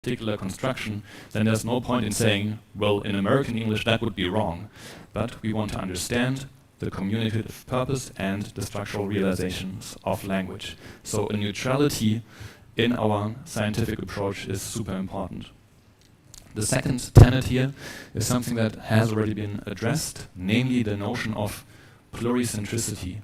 particular construction, then there's no point in saying, well, in American English that would be wrong. But we want to understand the communicative purpose and the structural realizations of language. So a neutrality in our scientific approach is super important. The second tenet here is something that has already been addressed, namely the notion of pluricentricity.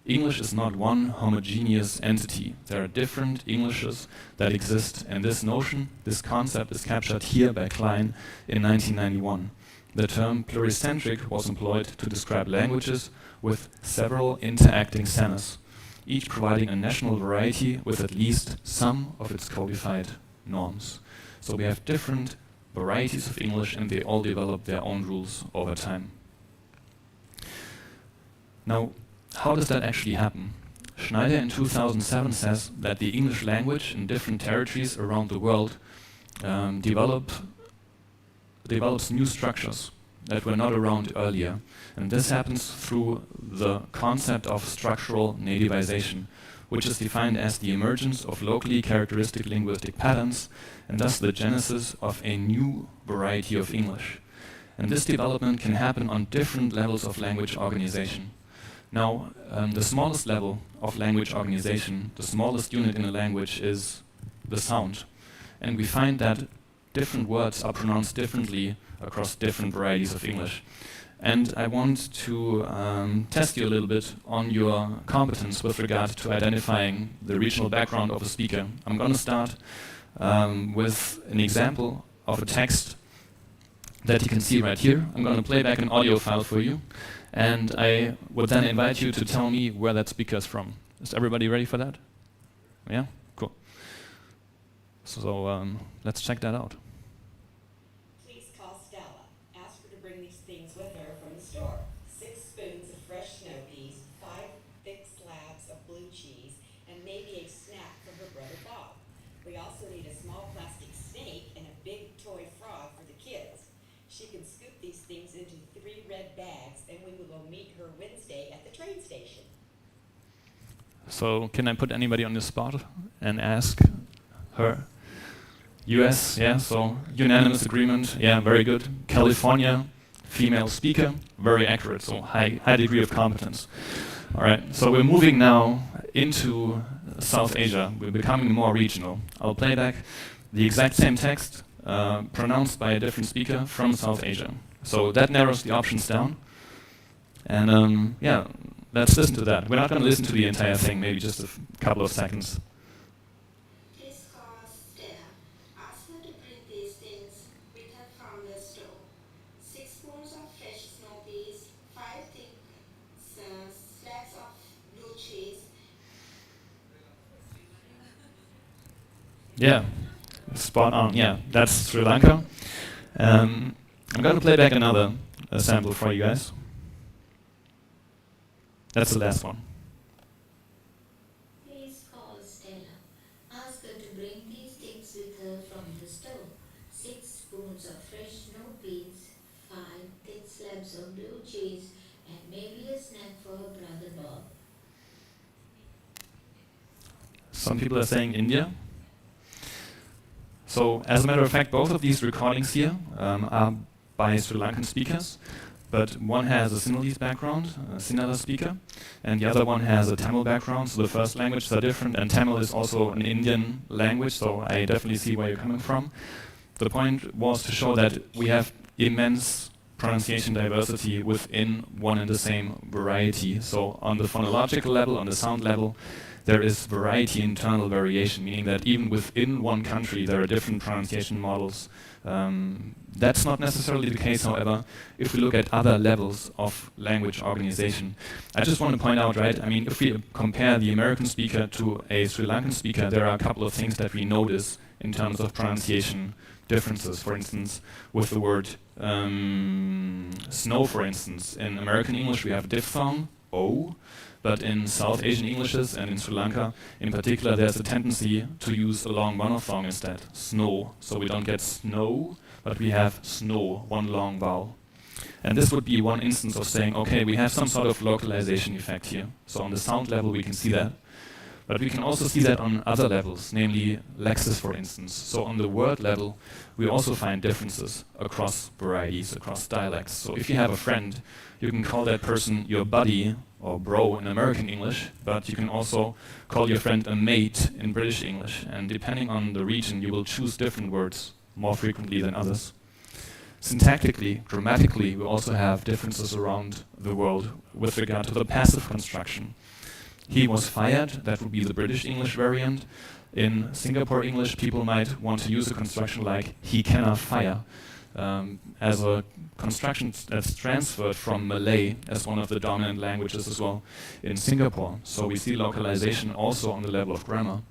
English is not one homogeneous entity. There are different Englishes that exist, and this notion, this concept is captured here by Klein in 1991. The term pluricentric was employed to describe languages with several interacting centers, each providing a national variety with at least some of its codified norms. So we have different varieties of English, and they all develop their own rules over time. Now, how does that actually happen? Schneider in 2007 says that the English language in different territories around the world develops new structures that were not around earlier. And this happens through the concept of structural nativization, which is defined as the emergence of locally characteristic linguistic patterns and thus the genesis of a new variety of English. And this development can happen on different levels of language organization. Now, the smallest level of language organization, the smallest unit in a language is the sound. And we find that different words are pronounced differently across different varieties of English. And I want to test you a little bit on your competence with regard to identifying the regional background of a speaker. I'm going to start with an example of a text that you can see right here. I'm going to play back an audio file for you. And I would then invite you to tell me where that speaker is from. Is everybody ready for that? Yeah? Cool. So let's check that out. Please call Stella. Ask her to bring these things with her from the store. 6 spoons of fresh snow peas, 5 thick slabs of blue cheese, and maybe a snack for her brother Bob. We also need a small plastic snake and a big toy frog for the kids. She can scoop these things into 3 red bags, and we will meet her Wednesday at the train station. So can I put anybody on the spot and ask her? US, yeah, so unanimous agreement, yeah, very good. California, female speaker, very accurate, so high degree of competence. All right, so we're moving now into South Asia. We're becoming more regional. I'll play back the exact same text pronounced by a different speaker from South Asia. So that narrows the options down. And yeah, let's listen to that. We're not going to listen to the entire thing, maybe just a couple of seconds. Please call Stella. Ask her to bring these things with her from the store. 6 spoons of fresh snow peas, 5 thick slabs of blue cheese. Yeah, spot on. Yeah, that's Sri Lanka. I'm going to play back another sample for you guys. That's the last one. Please call Stella. Ask her to bring these things with her from the store. 6 spoons of fresh snow peas, 5 thick slabs of blue cheese, and maybe a snack for her brother Bob. Some people are saying India. So, as a matter of fact, both of these recordings here are by Sri Lankan speakers, but one has a Sinhalese background, a Sinhala speaker, and the other one has a Tamil background, so the first languages are different, and Tamil is also an Indian language, so I definitely see where you're coming from. The point was to show that we have immense pronunciation diversity within one and the same variety. So on the phonological level, on the sound level, there is variety, internal variation, meaning that even within one country there are different pronunciation models. That's not necessarily the case, however, if we look at other levels of language organization. I just want to point out, right, I mean, if we compare the American speaker to a Sri Lankan speaker, there are a couple of things that we notice in terms of pronunciation differences. For instance, with the word snow, for instance, in American English we have a diphthong, O, but in South Asian Englishes and in Sri Lanka in particular there's a tendency to use a long monophthong instead, snow. So we don't get snow, but we have snow, one long vowel. And this would be one instance of saying, okay, we have some sort of localization effect here. So on the sound level we can see that. But we can also see that on other levels, namely lexis, for instance. So on the word level, we also find differences across varieties, across dialects. So if you have a friend, you can call that person your buddy or bro in American English, but you can also call your friend a mate in British English. And depending on the region, you will choose different words more frequently than others. Syntactically, grammatically, we also have differences around the world with regard to the passive construction. He was fired, that would be the British English variant. In Singapore English, people might want to use a construction like he cannot fire as a construction that's transferred from Malay as one of the dominant languages as well in Singapore. So we see localization also on the level of grammar.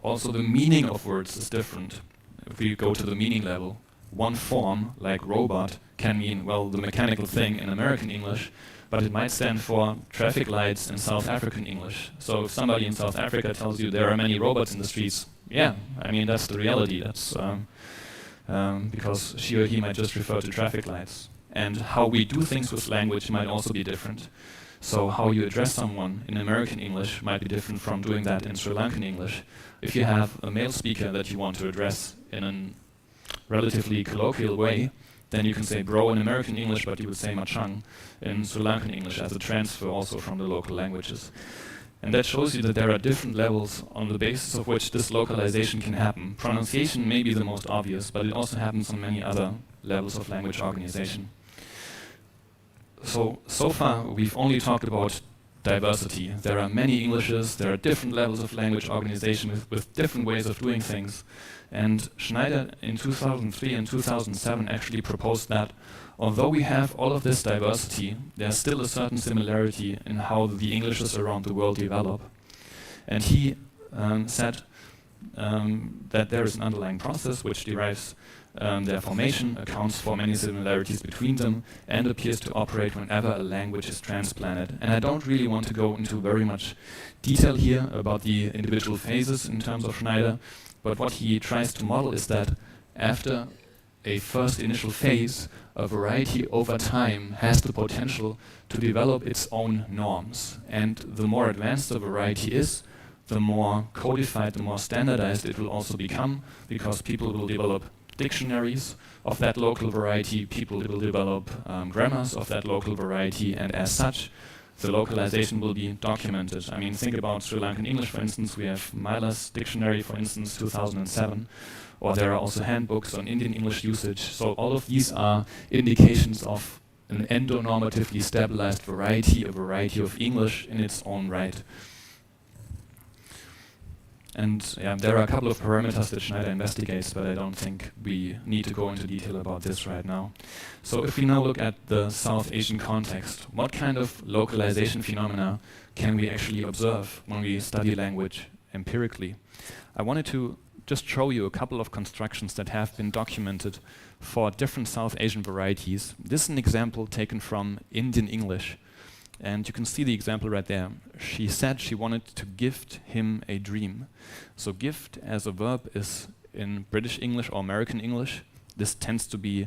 Also, the meaning of words is different. If we go to the meaning level, one form, like robot, can mean, well, the mechanical thing in American English, but it might stand for traffic lights in South African English. So if somebody in South Africa tells you there are many robots in the streets, yeah, I mean, that's the reality. That's because she or he might just refer to traffic lights. And how we do things with language might also be different. So how you address someone in American English might be different from doing that in Sri Lankan English. If you have a male speaker that you want to address in a relatively colloquial way, then you can say bro in American English, but you would say machang in Sri Lankan English as a transfer also from the local languages. And that shows you that there are different levels on the basis of which this localization can happen. Pronunciation may be the most obvious, but it also happens on many other levels of language organization. So far, we've only talked about diversity. There are many Englishes, there are different levels of language organization with different ways of doing things. And Schneider in 2003 and 2007 actually proposed that although we have all of this diversity, there's still a certain similarity in how the Englishes around the world develop. And he said that there is an underlying process which derives their formation, accounts for many similarities between them, and appears to operate whenever a language is transplanted. And I don't really want to go into very much detail here about the individual phases in terms of Schneider, but what he tries to model is that after a first initial phase, a variety over time has the potential to develop its own norms. And the more advanced a variety is, the more codified, the more standardized it will also become, because people will develop dictionaries of that local variety, people will develop grammars of that local variety, and as such, the localization will be documented. I mean, think about Sri Lankan English, for instance. We have Myla's dictionary, for instance, 2007, or there are also handbooks on Indian English usage. So all of these are indications of an endonormatively stabilized variety, a variety of English in its own right. And yeah, there are a couple of parameters that Schneider investigates, but I don't think we need to go into detail about this right now. So if we now look at the South Asian context, what kind of localization phenomena can we actually observe when we study language empirically? I wanted to just show you a couple of constructions that have been documented for different South Asian varieties. This is an example taken from Indian English. And you can see the example right there. She said she wanted to gift him a dream. So gift as a verb is in British English or American English. This tends to be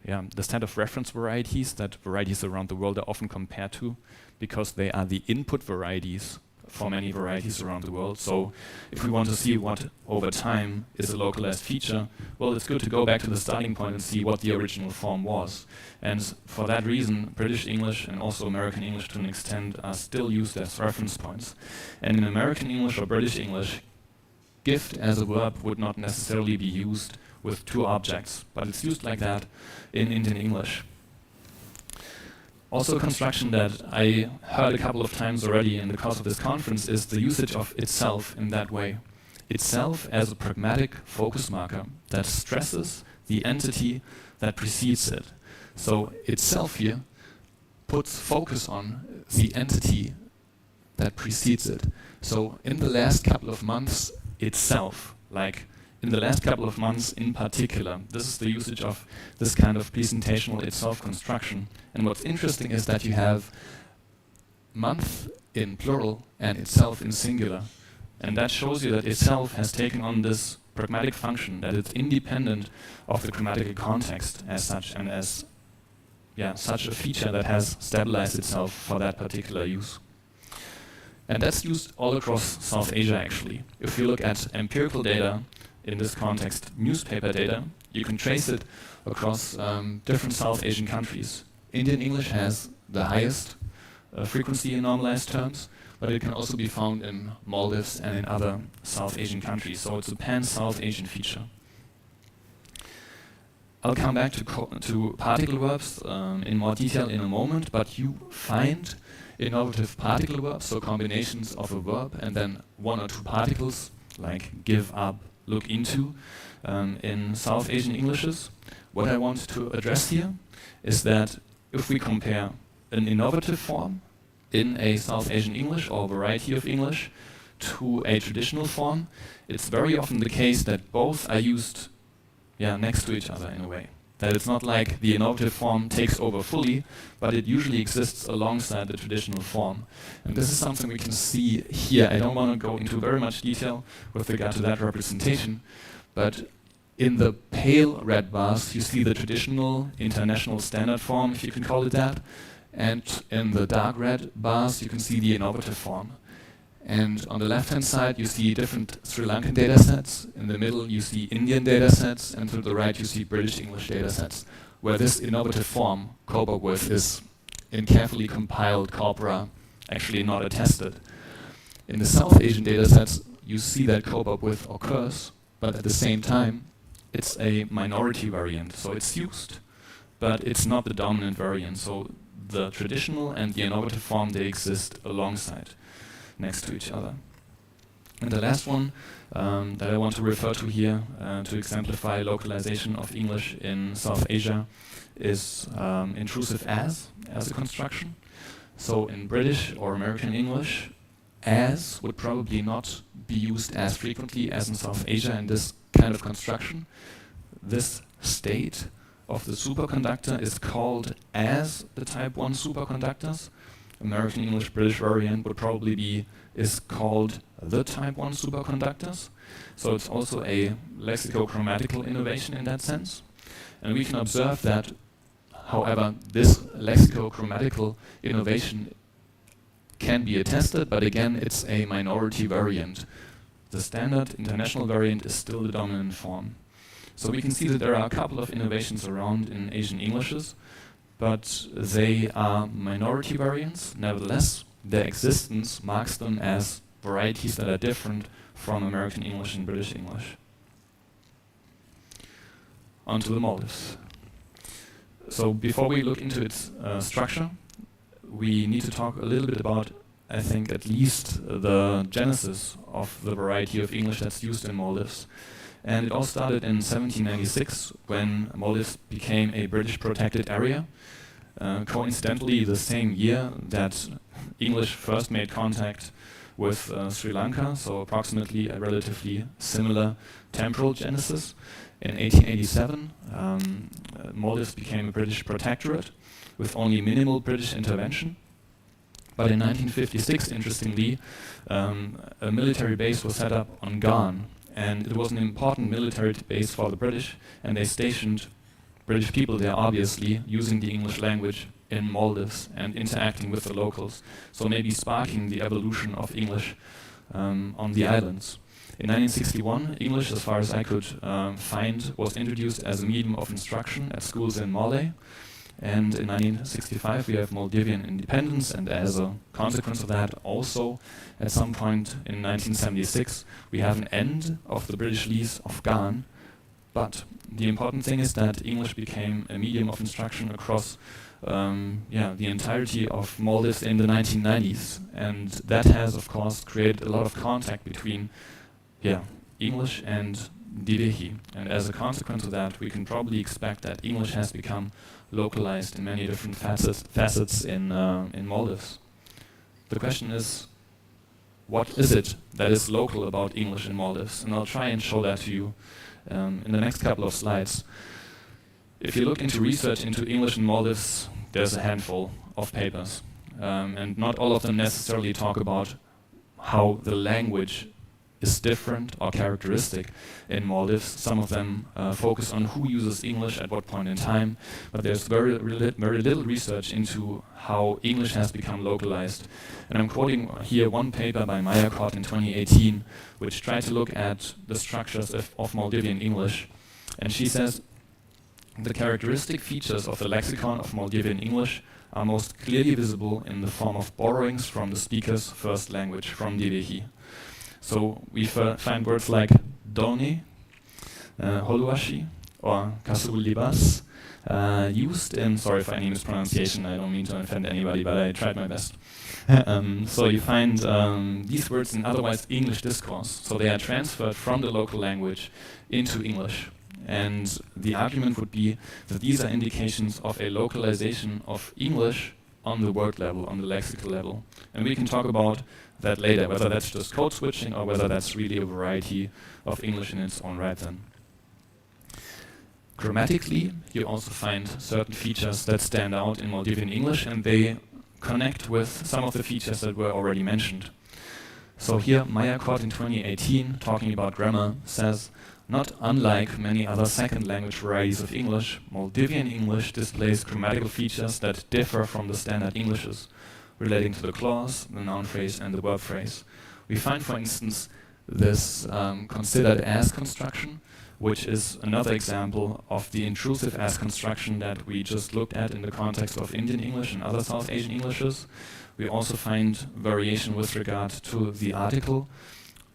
the set of reference varieties that varieties around the world are often compared to, because they are the input varieties for many varieties around the world. So if we want to see what over time is a localized feature, well, it's good to go back to the starting point and see what the original form was. And for that reason, British English and also American English to an extent are still used as reference points. And in American English or British English, gift as a verb would not necessarily be used with two objects, but it's used like that in Indian English. Also, a construction that I heard a couple of times already in the course of this conference is the usage of itself in that way. Itself as a pragmatic focus marker that stresses the entity that precedes it. So itself here puts focus on the entity that precedes it. So in the last couple of months, itself, like in the last couple of months in particular, this is the usage of this kind of presentational itself construction. And what's interesting is that you have month in plural and itself in singular. And that shows you that itself has taken on this pragmatic function, that it's independent of the grammatical context as such, and as such a feature that has stabilized itself for that particular use. And that's used all across South Asia, actually. If you look at empirical data, in this context, newspaper data, you can trace it across different South Asian countries. Indian English has the highest frequency in normalized terms, but it can also be found in Maldives and in other South Asian countries. So it's a pan-South Asian feature. I'll come back to particle verbs in more detail in a moment, but you find innovative particle verbs, so combinations of a verb and then one or two particles, like give up, look into, in South Asian Englishes. What I want to address here is that if we compare an innovative form in a South Asian English or variety of English to a traditional form, it's very often the case that both are used next to each other in a way. That it's not like the innovative form takes over fully, but it usually exists alongside the traditional form. And this is something we can see here. I don't want to go into very much detail with regard to that representation, but in the pale red bars, you see the traditional international standard form, if you can call it that, and in the dark red bars, you can see the innovative form. And on the left-hand side, you see different Sri Lankan data sets. In the middle, you see Indian data sets. And to the right, you see British English data sets, where this innovative form, cope up with, is in carefully compiled corpora actually not attested. In the South Asian data sets, you see that cope up with occurs, but at the same time, it's a minority variant. So it's used, but it's not the dominant variant. So the traditional and the innovative form, they exist alongside, next to each other. And the last one that I want to refer to here to exemplify localization of English in South Asia is intrusive as a construction. So in British or American English, as would probably not be used as frequently as in South Asia in this kind of construction. This state of the superconductor is called as the type 1 superconductors. American English British variant would probably is called the type 1 superconductors. So it's also a lexicogrammatical innovation in that sense. And we can observe that, however, this lexicogrammatical innovation can be attested, but again, it's a minority variant. The standard international variant is still the dominant form. So we can see that there are a couple of innovations around in Asian Englishes, but they are minority variants. Nevertheless, their existence marks them as varieties that are different from American English and British English. On to the Maldives. So before we look into its structure, we need to talk a little bit about, I think, at least the genesis of the variety of English that's used in Maldives. And it all started in 1796 when Maldives became a British protected area. Coincidentally, the same year that English first made contact with Sri Lanka, so approximately a relatively similar temporal genesis. In 1887, Maldives became a British protectorate with only minimal British intervention. But in 1956, interestingly, a military base was set up on Ghan, and it was an important military base for the British, and they stationed British people there, obviously, using the English language in Maldives and interacting with the locals, so maybe sparking the evolution of English on the islands. In 1961, English, as far as I could find, was introduced as a medium of instruction at schools in Malay. And in 1965, we have Maldivian independence, and as a consequence of that, also at some point in 1976, we have an end of the British lease of Ghan. But the important thing is that English became a medium of instruction across the entirety of Maldives in the 1990s, and that has, of course, created a lot of contact between English and Liebig. And as a consequence of that, we can probably expect that English has become localized in many different facets in Maldives. The question is, what is it that is local about English in Maldives? And I'll try and show that to you in the next couple of slides. If you look into research into English in Maldives, there's a handful of papers. And not all of them necessarily talk about how the language is different or characteristic in Maldives. Some of them focus on who uses English at what point in time, but there's very little research into how English has become localized. And I'm quoting here one paper by Meyerkort in 2018, which tried to look at the structures of Maldivian English. And she says, the characteristic features of the lexicon of Maldivian English are most clearly visible in the form of borrowings from the speaker's first language, from Liebig. So we find words like doni, holuashi, or kasulibas used in, sorry for any mispronunciation, I don't mean to offend anybody, but I tried my best. So you find these words in otherwise English discourse, so they are transferred from the local language into English. And the argument would be that these are indications of a localization of English on the word level, on the lexical level. And we can talk about that later, whether that's just code switching or whether that's really a variety of English in its own right then. Grammatically, you also find certain features that stand out in Maldivian English, and they connect with some of the features that were already mentioned. So here, Meyerkort in 2018, talking about grammar, says, not unlike many other second language varieties of English, Maldivian English displays grammatical features that differ from the standard Englishes, relating to the clause, the noun phrase, and the verb phrase. We find, for instance, this considered as construction, which is another example of the intrusive as construction that we just looked at in the context of Indian English and other South Asian Englishes. We also find variation with regard to the article.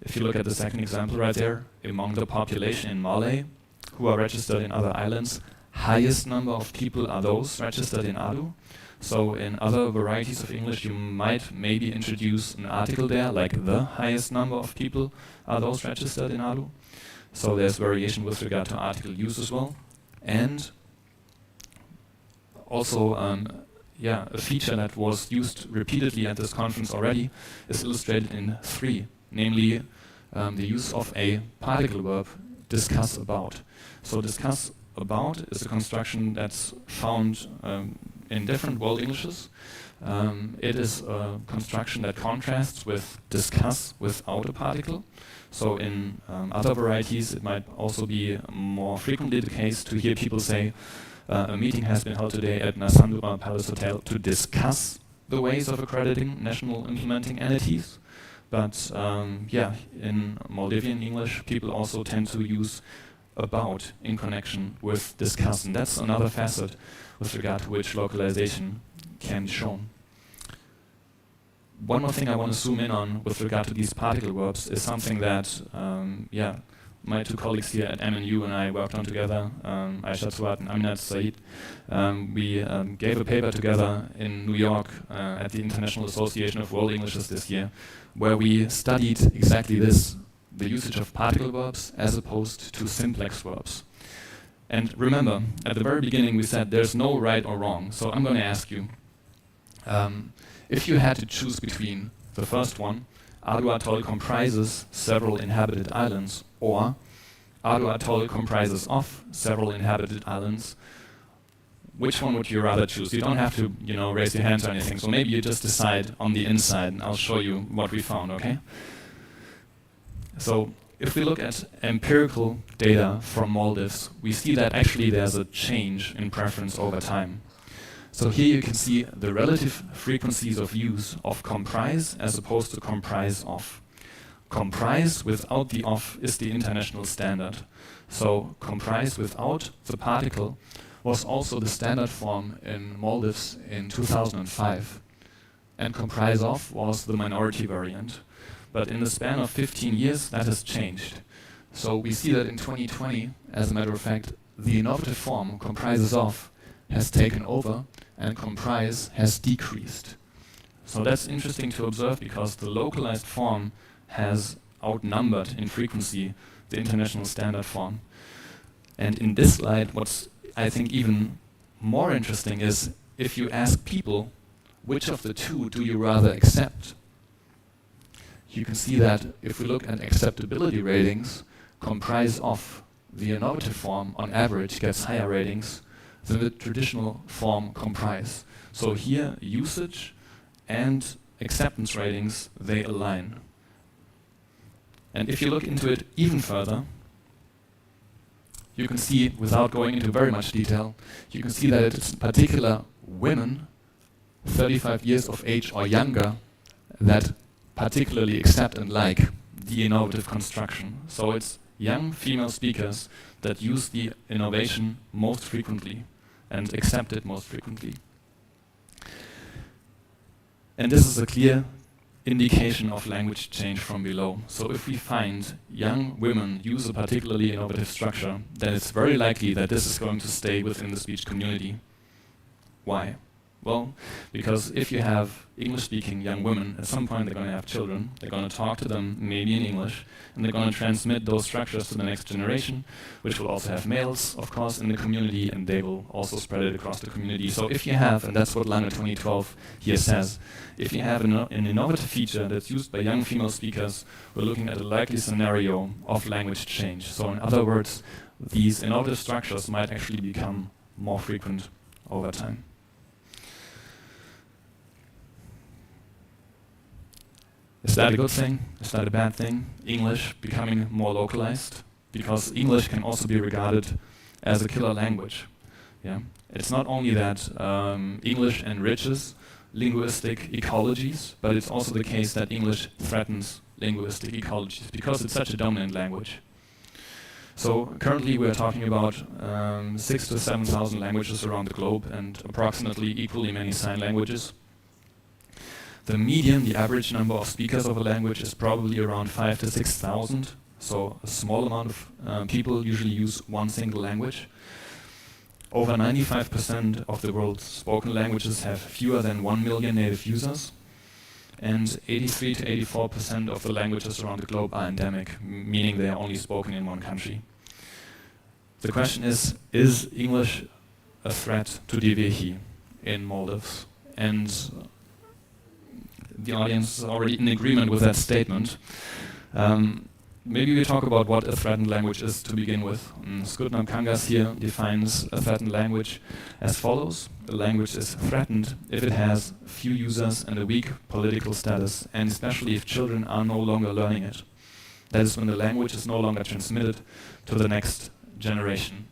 If you look at the second example right there, among the population in Malay who are registered in other islands, highest number of people are those registered in Adu. So in other varieties of English, you might maybe introduce an article there, like the highest number of people are those registered in Adu. So there's variation with regard to article use as well. And also, a feature that was used repeatedly at this conference already is illustrated in 3. Namely, the use of a particle verb, discuss about. So discuss about is a construction that's found in different World Englishes. It is a construction that contrasts with discuss without a particle. So in other varieties, it might also be more frequently the case to hear people say, a meeting has been held today at Nasandura Palace Hotel to discuss the ways of accrediting national implementing entities. But in Maldivian English, people also tend to use about in connection with discuss, and that's another facet with regard to which localization can be shown. One more thing I want to zoom in on with regard to these particle verbs is something that my 2 colleagues here at MNU and I worked on together, Aisha Suat and Aminat Said. We gave a paper together in New York at the International Association of World Englishes this year, where we studied exactly this, the usage of particle verbs as opposed to simplex verbs. And remember, at the very beginning we said there's no right or wrong, so I'm going to ask you, if you had to choose between the first one, Adu Atoll comprises several inhabited islands, or Adu Atoll comprises of several inhabited islands, which one would you rather choose? You don't have to, raise your hands or anything, so maybe you just decide on the inside, and I'll show you what we found, okay? So if we look at empirical data from Maldives, we see that actually there's a change in preference over time. So here you can see the relative frequencies of use of comprise as opposed to comprise of. Comprise without the of is the international standard. So comprise without the particle was also the standard form in Maldives in 2005. And comprise of was the minority variant. But in the span of 15 years, that has changed. So we see that in 2020, as a matter of fact, the innovative form, comprises of, has taken over, and comprise has decreased. So that's interesting to observe because the localized form has outnumbered in frequency the international standard form. And in this light, what's I think even more interesting is if you ask people, which of the two do you rather accept? You can see that if we look at acceptability ratings, comprise of, the innovative form on average gets higher ratings than the traditional form comprise. So here, usage and acceptance ratings, they align. And if you look into it even further, you can see, without going into very much detail, you can see that it's in particular women 35 years of age or younger that particularly accept and like the innovative construction. So it's young female speakers that use the innovation most frequently and accept it most frequently. And this is a clear indication of language change from below. So if we find young women use a particularly innovative structure, then it's very likely that this is going to stay within the speech community. Why? Well, because if you have English-speaking young women, at some point they're going to have children, they're going to talk to them maybe in English, and they're going to transmit those structures to the next generation, which will also have males, of course, in the community, and they will also spread it across the community. So if you have, and that's what Lange 2012 here says, if you have an innovative feature that's used by young female speakers, we're looking at a likely scenario of language change. So in other words, these innovative structures might actually become more frequent over time. Is that a good thing? Is that a bad thing? English becoming more localized? Because English can also be regarded as a killer language. Yeah? It's not only that English enriches linguistic ecologies, but it's also the case that English threatens linguistic ecologies because it's such a dominant language. So currently we're talking about 6,000 to 7,000 languages around the globe and approximately equally many sign languages. The median, the average number of speakers of a language is probably around 5,000 to 6,000. So a small amount of people usually use one single language. Over 95% of the world's spoken languages have fewer than 1 million native users. And 83 to 84% of the languages around the globe are endemic, meaning they are only spoken in one country. The question is English a threat to Theveli in Maldives? And the audience is already in agreement with that statement. Maybe we talk about what a threatened language is to begin with. Skutnam Kangas here defines a threatened language as follows. A language is threatened if it has few users and a weak political status, and especially if children are no longer learning it. That is when the language is no longer transmitted to the next generation.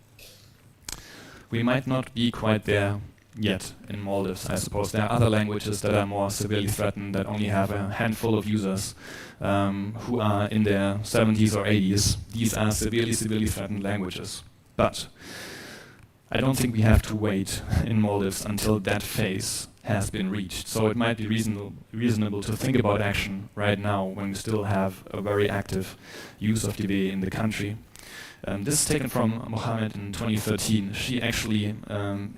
We might not be quite there yet in Maldives, I suppose. There are other languages that are more severely threatened, that only have a handful of users who are in their 70s or 80s. These are severely threatened languages. But I don't think we have to wait in Maldives until that phase has been reached. So it might be reasonable to think about action right now when we still have a very active use of Theveli in the country. This is taken from Mohammed in 2013. She actually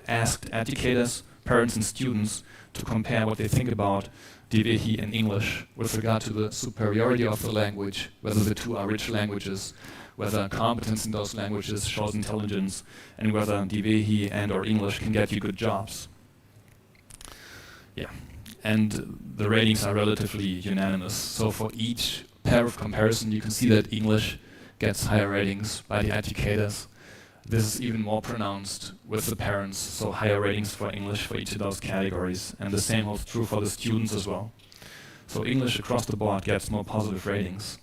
asked educators, parents and students to compare what they think about Theveli in English with regard to the superiority of the language, whether the two are rich languages, whether competence in those languages shows intelligence, and whether Theveli and or English can get you good jobs. Yeah, and the ratings are relatively unanimous. So for each pair of comparison, you can see that English gets higher ratings by the educators. This is even more pronounced with the parents, so higher ratings for English for each of those categories. And the same holds true for the students as well. So English across the board gets more positive ratings.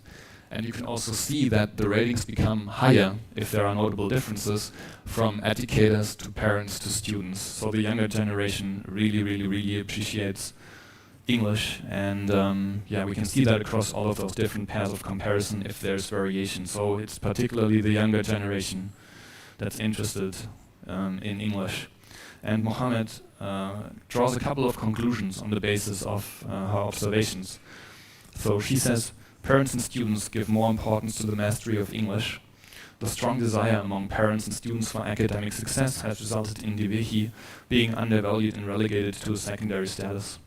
And you can also see that the ratings become higher if there are notable differences from educators to parents to students. So the younger generation really appreciates English, and yeah, we can see that across all of those different pairs of comparison if there's variation. So it's particularly the younger generation that's interested in English. And Mohammed draws a couple of conclusions on the basis of her observations. So she says, parents and students give more importance to the mastery of English. The strong desire among parents and students for academic success has resulted in Theveli being undervalued and relegated to a secondary status.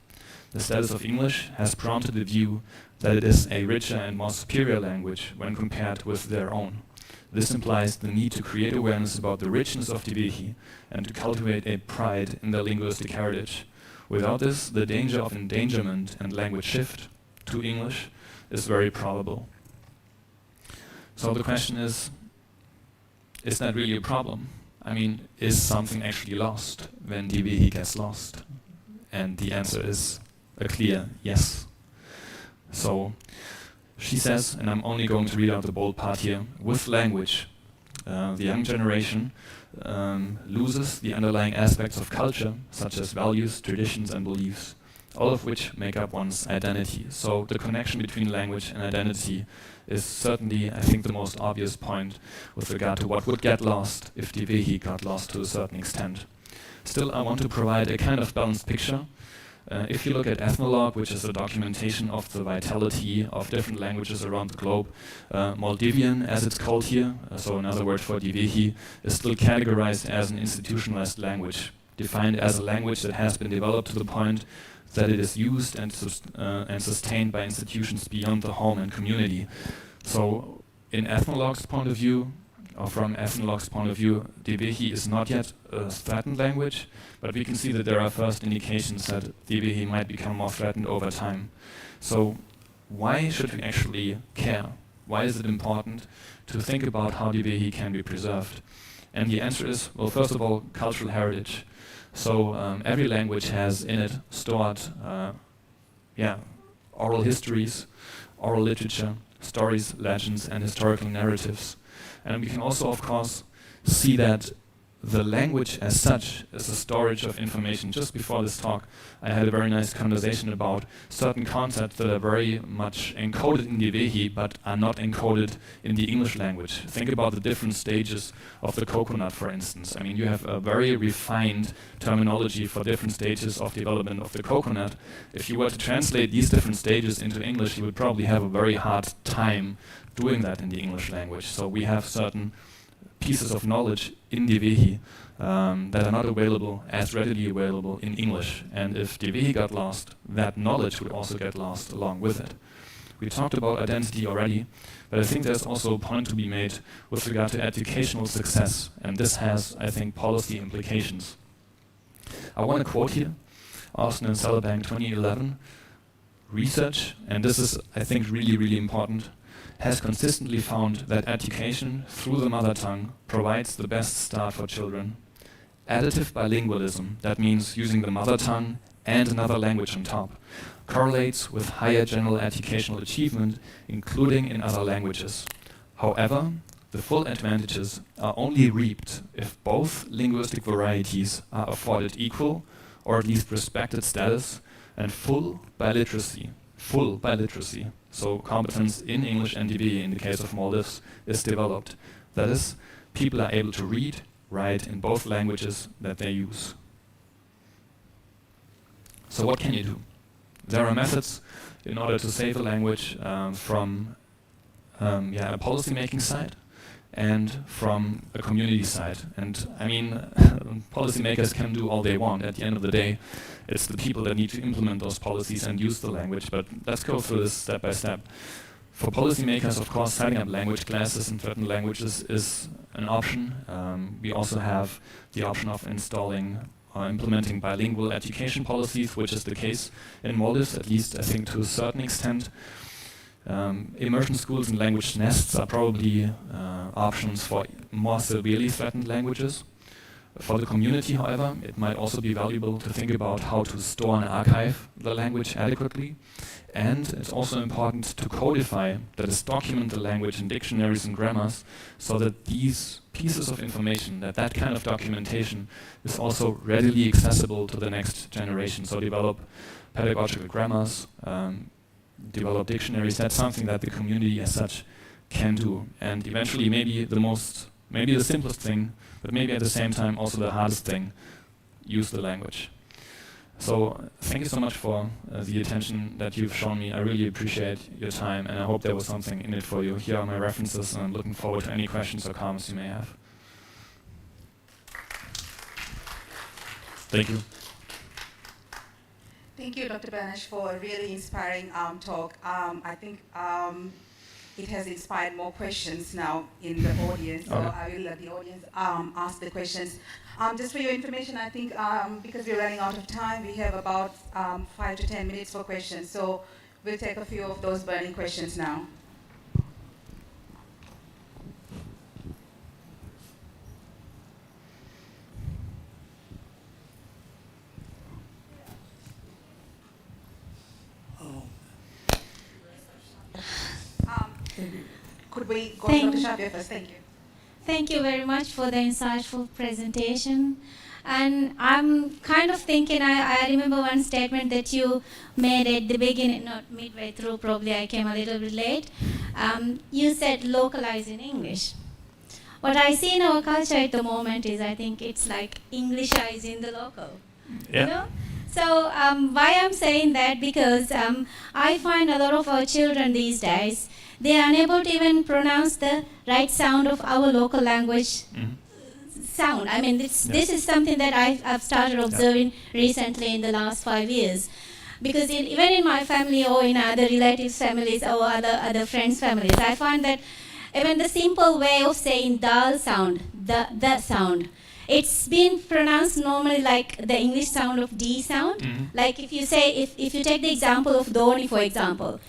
The status of English has prompted the view that it is a richer and more superior language when compared with their own. This implies the need to create awareness about the richness of Theveli and to cultivate a pride in their linguistic heritage. Without this, the danger of endangerment and language shift to English is very probable. So the question is that really a problem? I mean, is something actually lost when Theveli gets lost? And the answer is a clear yes. So She says, and I'm only going to read out the bold part here, with language, the young generation loses the underlying aspects of culture, such as values, traditions, and beliefs, all of which make up one's identity. So the connection between language and identity is certainly, I think, the most obvious point with regard to what would get lost if Theveli got lost to a certain extent. Still, I want to provide a kind of balanced picture. If you look at Ethnologue, which is a documentation of the vitality of different languages around the globe, Maldivian, as it's called here, so another word for Theveli, is still categorized as an institutionalized language, defined as a language that has been developed to the point that it is used and sustained by institutions beyond the home and community. So, in Ethnologue's point of view, or from Ethnologue's point of view, Theveli is not yet a threatened language, but we can see that there are first indications that Theveli might become more threatened over time. So why should we actually care? Why is it important to think about how Theveli can be preserved? And the answer is, well, first of all, cultural heritage. So every language has in it stored oral histories, oral literature, stories, legends, and historical narratives. And we can also, of course, see that the language as such is a storage of information. Just before this talk, I had a very nice conversation about certain concepts that are very much encoded in Theveli, but are not encoded in the English language. Think about the different stages of the coconut, for instance. I mean, you have a very refined terminology for different stages of development of the coconut. If you were to translate these different stages into English, you would probably have a very hard time doing that in the English language. So we have certain pieces of knowledge in Theveli that are not available as readily available in English. And if Theveli got lost, that knowledge would also get lost along with it. We talked about identity already, but I think there's also a point to be made with regard to educational success. And this has, I think, policy implications. I want to quote here, Austin and Sellerbank 2011, research, and this is, I think, really, really important, has consistently found that education through the mother tongue provides the best start for children. Additive bilingualism, that means using the mother tongue and another language on top, correlates with higher general educational achievement, including in other languages. However, the full advantages are only reaped if both linguistic varieties are afforded equal, or at least respected status, and full biliteracy. So competence in English and Theveli, in the case of Maldives, is developed. That is, people are able to read, write in both languages that they use. So what can you do? There are methods in order to save a language from a policy-making side and from a community side. And I mean, policymakers can do all they want. At the end of the day, it's the people that need to implement those policies and use the language. But let's go through this step by step. For policymakers, of course, setting up language classes in threatened languages is an option. We also have the option of installing or implementing bilingual education policies, which is the case in Maldives, at least I think to a certain extent. Immersion schools and language nests are probably options for more severely threatened languages. For the community, however, it might also be valuable to think about how to store and archive the language adequately. And it's also important to codify, that is, document the language in dictionaries and grammars, so that these pieces of information, that kind of documentation is also readily accessible to the next generation. So develop pedagogical grammars, develop dictionaries. That's something that the community as such can do. And eventually maybe the simplest thing, but maybe at the same time also the hardest thing, use the language. So thank you so much for the attention that you've shown me. I really appreciate your time, and I hope there was something in it for you. Here are my references, and I'm looking forward to any questions or comments you may have. Thank you. Thank you, Dr. Bernaisch, for a really inspiring talk. I think it has inspired more questions now in the audience, so I will let the audience ask the questions. Just for your information, I think because we're running out of time, we have about 5 to 10 minutes for questions, so we'll take a few of those burning questions now. Could we go to Dr. Shabir first? Thank you. Thank you very much for the insightful presentation. And I'm kind of thinking, I remember one statement that you made at the beginning, not midway through, probably I came a little bit late. You said localize in English. What I see in our culture at the moment is, I think it's like Englishizing the local. Yeah. You know? So why I'm saying that, because I find a lot of our children these days, they are unable to even pronounce the right sound of our local language sound. I mean, this is something that I've started observing recently in the last 5 years. Because even in my family or in other relatives' families or other friends' families, I find that even the simple way of saying dal sound, the sound, it's been pronounced normally like the English sound of D sound. Like if you say, if you take the example of Doni, for example.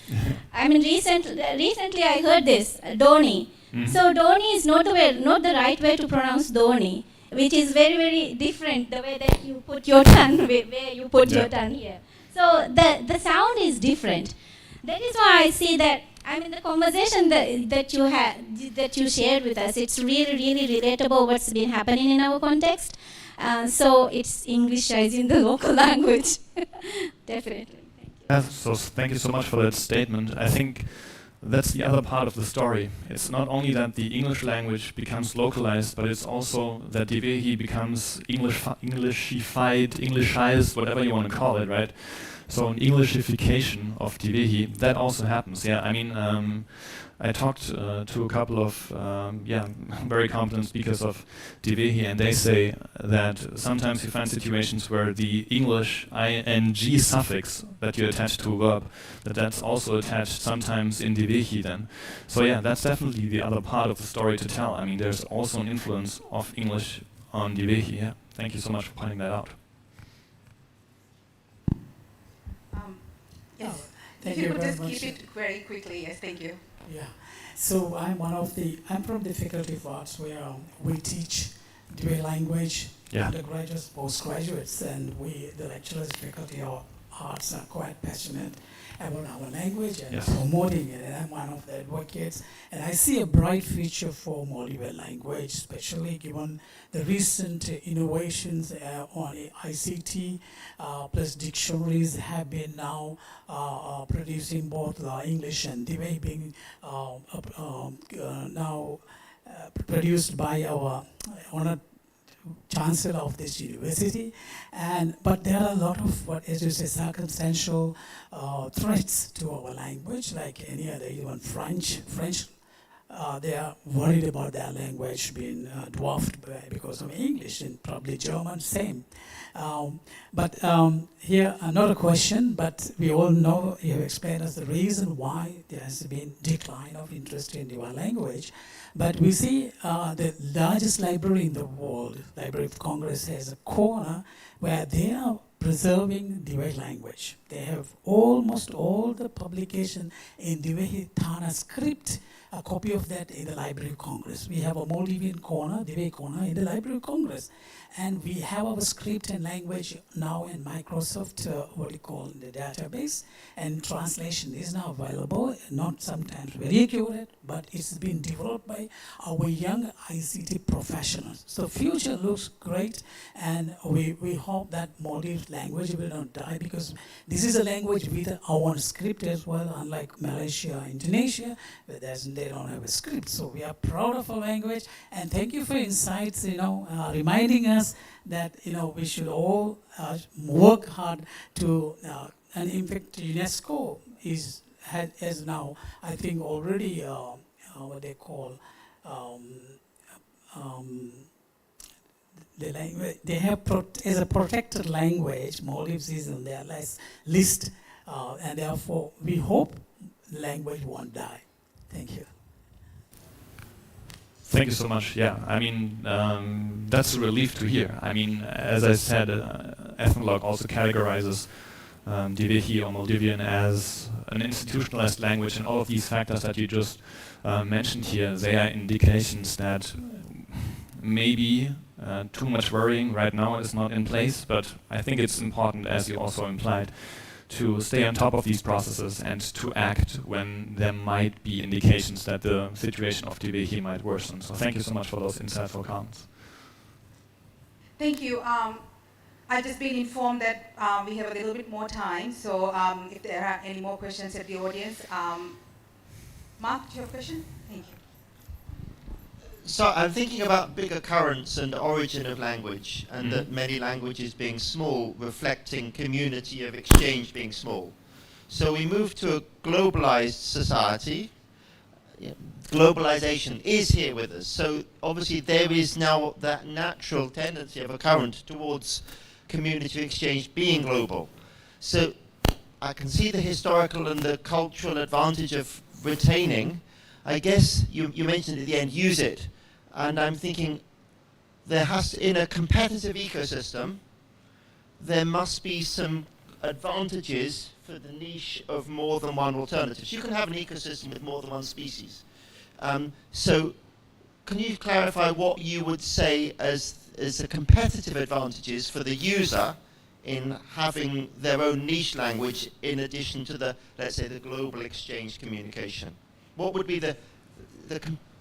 I mean, recently I heard this, Doni. So Doni is not the right way to pronounce Doni, which is very, very different, the way that you put your tongue, where you put your tongue here. So the sound is different. That is why I see that, I mean, the conversation that you shared with us, it's really, really relatable what's been happening in our context. So it's Englishizing the local language. Definitely. Thank you. So thank you so much for that statement. I think that's the other part of the story. It's not only that the English language becomes localized, but it's also that Theveli becomes Englishified, Englishized, whatever you want to call it, right? So an Englishification of Theveli, that also happens. Yeah, I mean, I talked to a couple of very competent speakers of Theveli, and they say that sometimes you find situations where the English ing suffix that you attach to a verb, that's also attached sometimes in Theveli then. So yeah, that's definitely the other part of the story to tell. I mean, there's also an influence of English on Theveli. Yeah, thank you so much for pointing that out. Yes. Thank If you you could very just much. keep it very quickly, yes, thank you. Yeah. So I'm from the Faculty of Arts, where we teach Theveli language, undergraduates, postgraduates, and the lecturers, Faculty of Arts, are quite passionate about our language and promoting it, and I'm one of the advocates. And I see a bright future for Maldivian language, especially given the recent innovations on ICT, plus dictionaries have been now producing both English and Theveli being now produced by our honored chancellor of this university, but there are a lot of as you say, circumstantial threats to our language, like any other, even French. They are worried about their language being dwarfed because of English, and probably German, same. But here, another question, but we all know, you have explained us the reason why there has been decline of interest in our language. But we see the largest library in the world, Library of Congress, has a corner where they are preserving Theveli language. They have almost all the publication in Theveli Thana script, a copy of that in the Library of Congress. We have a Maldivian corner, Theveli corner, in the Library of Congress. And we have our script and language now in Microsoft, the database, and translation is now available, not sometimes very accurate, but it's been developed by our young ICT professionals. So future looks great, and we hope that Maldives language will not die, because this is a language with our own script as well, unlike Malaysia, Indonesia, where they don't have a script. So we are proud of our language, and thank you for insights, reminding us that we should all work hard to, and in fact UNESCO has now, I think, already what they call the language they have as a protected language. Maldives is on their list, and therefore we hope the language won't die. Thank you. Thank you so much. Yeah, I mean, that's a relief to hear. I mean, as I said, Ethnologue also categorizes Theveli or Maldivian as an institutionalized language, and all of these factors that you just mentioned here, they are indications that maybe too much worrying right now is not in place, but I think it's important, as you also implied, to stay on top of these processes and to act when there might be indications that the situation of Theveli might worsen. So thank you so much for those insightful comments. Thank you. I've just been informed that we have a little bit more time, so if there are any more questions at the audience. Mark, do you have a question? Thank you. So I'm thinking about bigger currents and the origin of language, and that many languages being small, reflecting community of exchange being small. So we move to a globalized society. Globalization is here with us. So obviously there is now that natural tendency of a current towards community exchange being global. So I can see the historical and the cultural advantage of retaining. I guess you mentioned at the end, use it. And I'm thinking there has to, in a competitive ecosystem, there must be some advantages for the niche of more than one alternatives. You can have an ecosystem with more than one species. So can you clarify what you would say as the competitive advantages for the user in having their own niche language in addition to the, let's say, the global exchange communication? What would be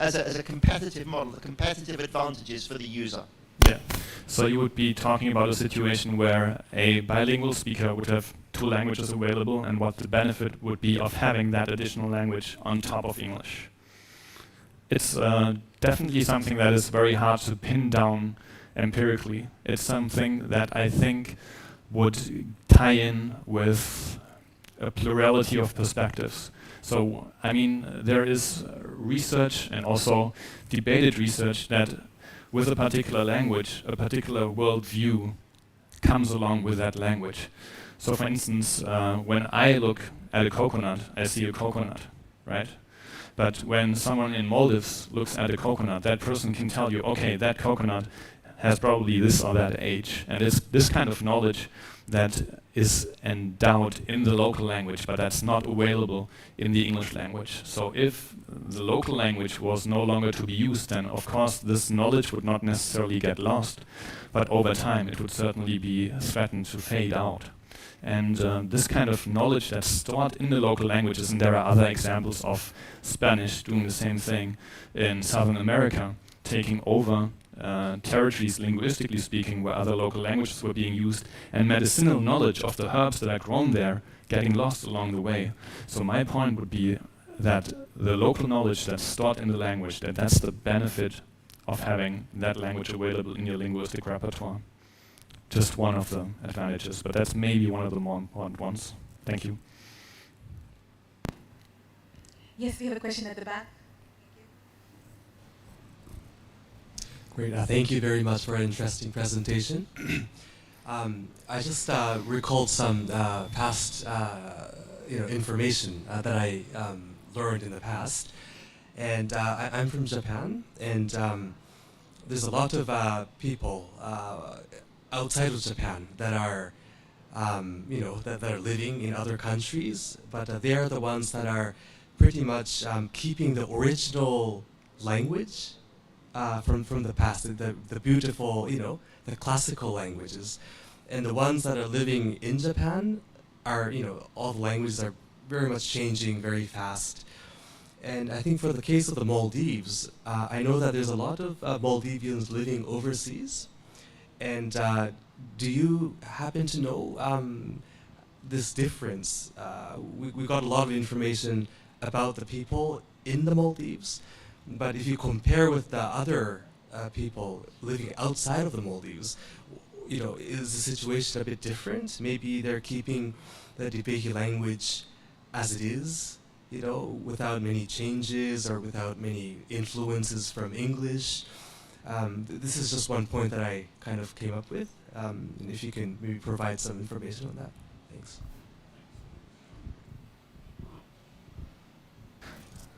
as a competitive model, the competitive advantages for the user? Yeah. So you would be talking about a situation where a bilingual speaker would have two languages available, and what the benefit would be of having that additional language on top of English. It's definitely something that is very hard to pin down empirically. It's something that I think would tie in with a plurality of perspectives. So, I mean, there is research and also debated research that with a particular language, a particular worldview comes along with that language. So, for instance, when I look at a coconut, I see a coconut, right? But when someone in Maldives looks at a coconut, that person can tell you, okay, that coconut has probably this or that age. And it's this kind of knowledge that is endowed in the local language, but that's not available in the English language. So if the local language was no longer to be used, then of course this knowledge would not necessarily get lost, but over time it would certainly be threatened to fade out. And this kind of knowledge that's stored in the local languages, and there are other examples of Spanish doing the same thing in Southern America, taking over territories, linguistically speaking, where other local languages were being used, and medicinal knowledge of the herbs that are grown there getting lost along the way. So my point would be that the local knowledge that's stored in the language, that's the benefit of having that language available in your linguistic repertoire. Just one of the advantages, but that's maybe one of the more important ones. Thank you. Yes, we have a question at the back. Great, thank you very much for an interesting presentation. I just recalled some past information that I learned in the past. And I'm from Japan, and there's a lot of people outside of Japan that are, that are living in other countries, but they are the ones that are pretty much keeping the original language from the past, the beautiful, the classical languages. And the ones that are living in Japan are, all the languages are very much changing very fast. And I think for the case of the Maldives, I know that there's a lot of Maldivians living overseas. And do you happen to know this difference? We got a lot of information about the people in the Maldives, but if you compare with the other people living outside of the Maldives, is the situation a bit different? Maybe they're keeping the Liebig language as it is, without many changes or without many influences from English. This is just one point that I kind of came up with. And if you can maybe provide some information on that. Thanks.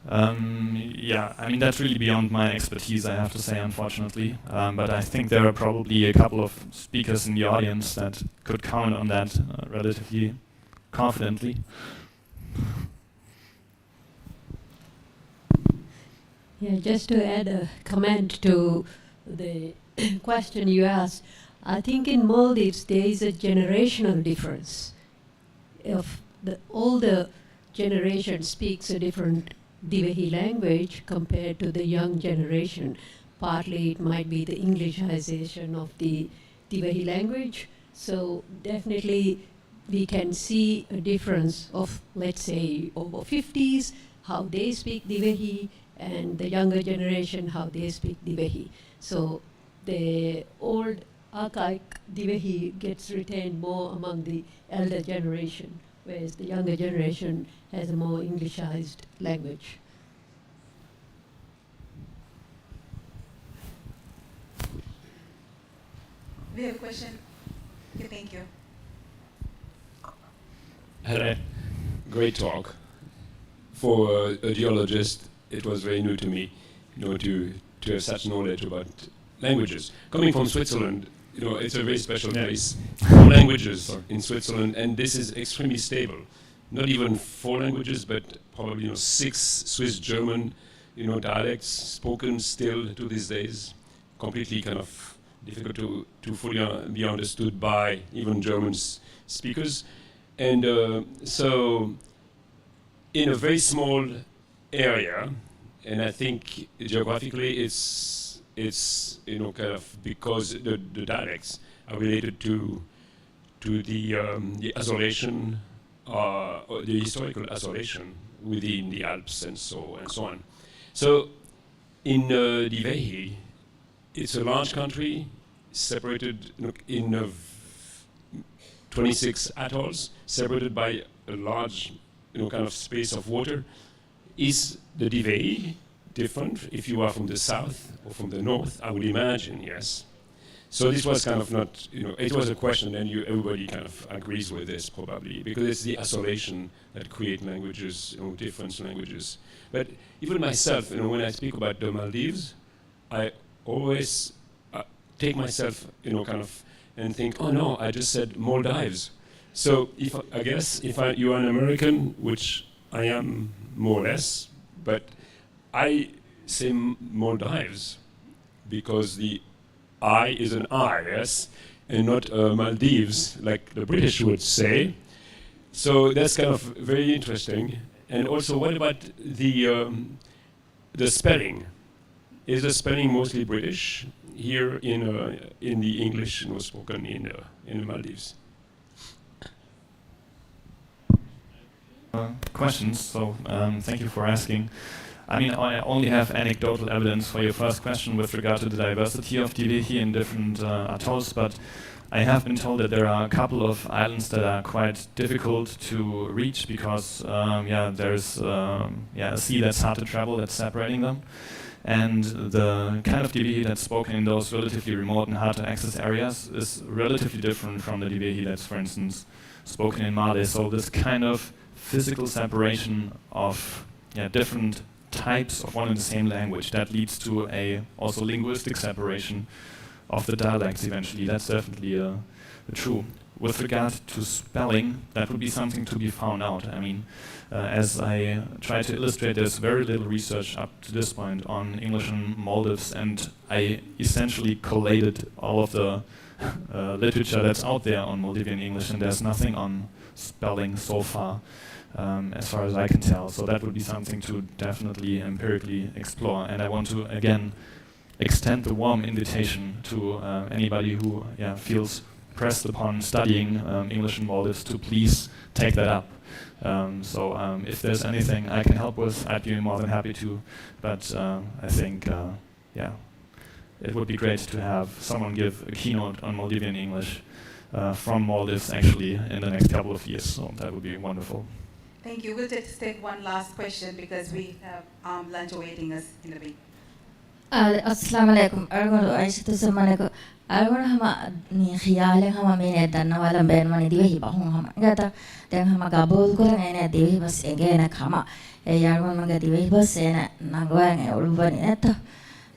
Yeah, I mean, that's really beyond my expertise, I have to say, unfortunately. But I think there are probably a couple of speakers in the audience that could comment on that relatively confidently. Yeah, just to add a comment to the question you asked, I think in Maldives there is a generational difference. if the older generation speaks a different Theveli language compared to the young generation. Partly it might be the Englishization of the Theveli language. So definitely we can see a difference of, let's say, over 50s, how they speak Theveli, and the younger generation, how they speak Theveli. So the old archaic Theveli gets retained more among the elder generation, whereas the younger generation has a more Englishized language. We have a question. Okay, thank you. Hello. Great talk. For a geologist, it was very new to me, to have such knowledge about languages. Coming from Switzerland, it's a very special place. 4 languages in Switzerland, and this is extremely stable. Not even 4 languages, but probably 6 Swiss-German, dialects spoken still to these days. Completely kind of difficult to fully be understood by even German speakers. And so in a very small area, and I think geographically it's kind of because the dialects are related to the isolation, or the historical isolation within the Alps and so on. So in Theveli, it's a large country separated in 26 atolls, separated by a large kind of space of water. Is the Theveli different if you are from the south or from the north? I would imagine, yes. So this was kind of not, it was a question, and everybody kind of agrees with this probably, because it's the isolation that create languages, different languages. But even myself, when I speak about the Maldives, I always take myself, kind of, and think, oh no, I just said Maldives. So if you are an American, which I am more or less, but I say Maldives because the I is an I, yes, and not Maldives, like the British would say. So that's kind of very interesting. And also, what about the spelling? Is the spelling mostly British here in the English spoken in the Maldives? Questions, so thank you for asking. I mean, I only have anecdotal evidence for your first question with regard to the diversity of Theveli in different atolls, but I have been told that there are a couple of islands that are quite difficult to reach because, there's a sea that's hard to travel that's separating them. And the kind of Theveli that's spoken in those relatively remote and hard to access areas is relatively different from the Theveli that's, for instance, spoken in Maldives. So this kind of physical separation of different types of one and the same language, that leads to a also linguistic separation of the dialects eventually. That's definitely true. With regard to spelling, that would be something to be found out. I mean, as I try to illustrate, there's very little research up to this point on English in Maldives, and I essentially collated all of the literature that's out there on Maldivian English, and there's nothing on spelling so far, as far as I can tell. So that would be something to definitely empirically explore. And I want to, again, extend the warm invitation to anybody who feels pressed upon studying English in Maldives to please take that up. So if there's anything I can help with, I'd be more than happy to. But I think, it would be great to have someone give a keynote on Maldivian English from Maldives actually in the next couple of years. So that would be wonderful. Thank you. We'll just take one last question because we have lunch awaiting us in the week. Assalamualaikum. Algon hama ni khiyale hama mene danna wala ben mani divehi bahun hama gata den hama gabol koran ene divehi bas egena khama e yargon maga divehi bas ene nagwan e ulubani eta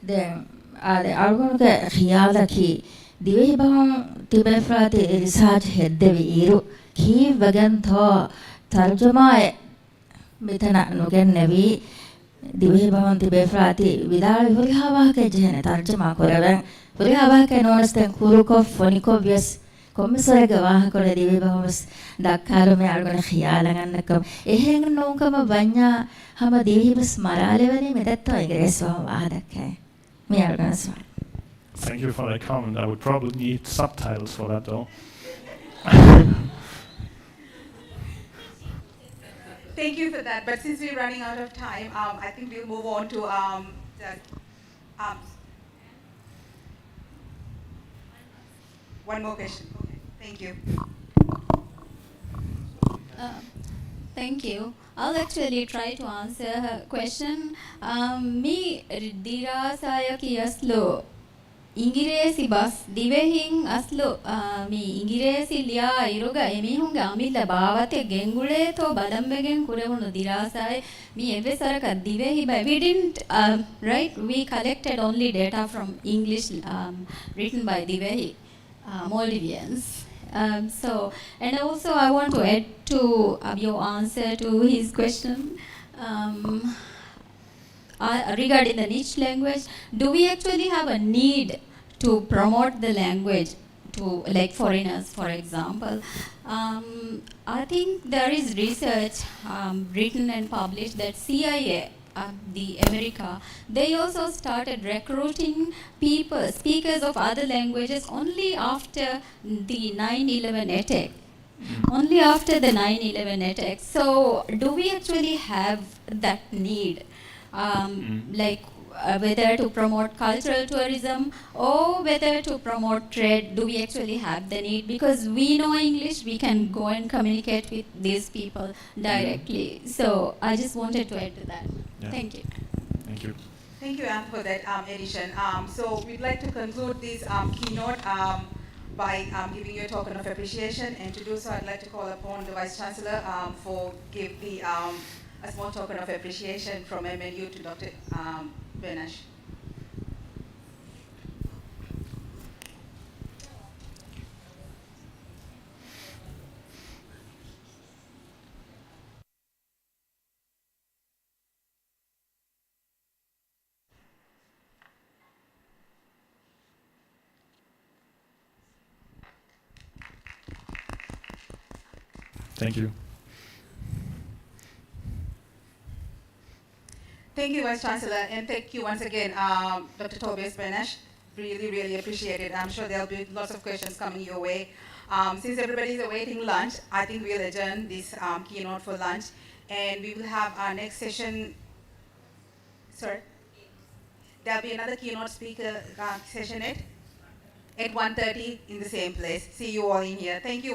den ale algon ke khiyala ki divehi bahun tibe frati research heddevi iru ki bagan tho tarjuma e mitana nugen nevi divehi bahun tibe frati vidal vulhava ke jene tarjuma koraven Purihawa ke nonas ten Kurukov, Fonikov, yes, කොම්මසරක වාහකොළ දිවි බහමස් දක්කාරම යාළුගන خيالංගන්නකම එහෙන් නෝකම වඤ්ඤා හැම දිවිබස් මරාලෙවනේ මෙතත්ව ඉග්‍රේස්වා වාදකේ මේ යාළුගන ස්වා. Thank you for that comment. I would probably need subtitles for that though. Thank you for that. But since we're running out of time, I think we'll move on to one more question. Okay. Thank you. Thank you. I'll actually try to answer her question. Me dirasaya kiyaslo ingiresi bas divehin aslo me ingiresi liya iruga emihunga amilla bawate gengule to badambegen kurevunu dirasaya me evesaraka divehi by we didn't right, we collected only data from English written by divehi Maldivians. So, and also I want to add to your answer to his question regarding the niche language. Do we actually have a need to promote the language to like foreigners, for example? I think there is research written and published that CIA, the America, they also started recruiting people, speakers of other languages only after the 9/11 attack. Only after the 9/11 attack. So, do we actually have that need? Like whether to promote cultural tourism or whether to promote trade, do we actually have the need? Because we know English, we can go and communicate with these people directly. So I just wanted to add to that. Yeah. Thank you. Thank you. Thank you, Anne, for that addition. So we'd like to conclude this keynote by giving you a token of appreciation. And to do so, I'd like to call upon the Vice Chancellor for give the a small token of appreciation from MNU to Dr. Bernaisch. Thank you. Thank you, Vice Chancellor, and thank you once again, Dr. Tobias Bernaisch. Really, really appreciate it. I'm sure there'll be lots of questions coming your way. Since everybody's awaiting lunch, I think we'll adjourn this keynote for lunch, and we will have our next session. Sorry? There'll be another keynote speaker session at 1:30 in the same place. See you all in here. Thank you.